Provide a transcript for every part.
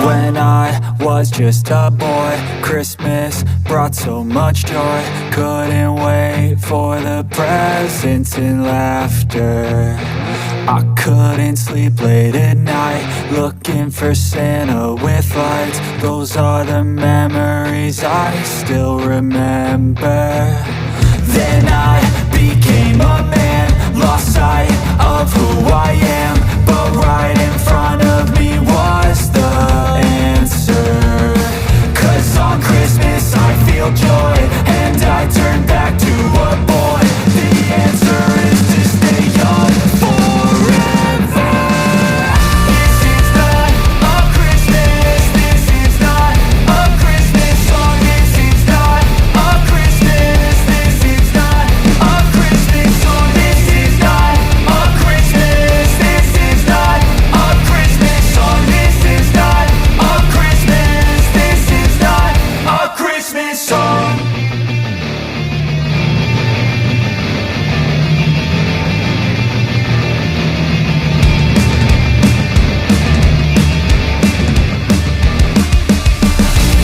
When I was just a boy, Christmas brought so much joy. Couldn't wait for the presents and laughter. I couldn't sleep late at night, looking for Santa with lights. Those are the memories I still remember. Then I became a man, lost sight of who I am. But right in front of me was the answer. 'Cause on Christmas I feel joy, and I turn back to a boy. The answer is to stay young forever. This is not a Christmas, this is not a Christmas song. This is not a Christmas, this is not a Christmas song. This is not a Christmas, this is not a Christmas song. This is not a Christmas, this is not a Christmas song.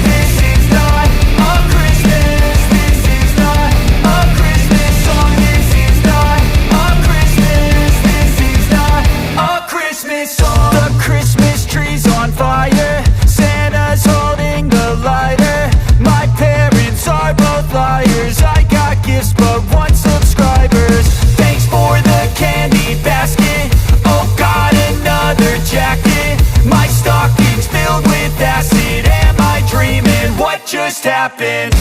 This is not a Christmas, this is not a Christmas song. This is not a Christmas, this is not a Christmas song. The Christmas tree's on fire, Santa's holding the lighter. My parents are both liars, I got gifts but one subscribers. Thanks for the candy basket, oh got another jacket. My stocking's filled with acid, am I dreaming? What just happened?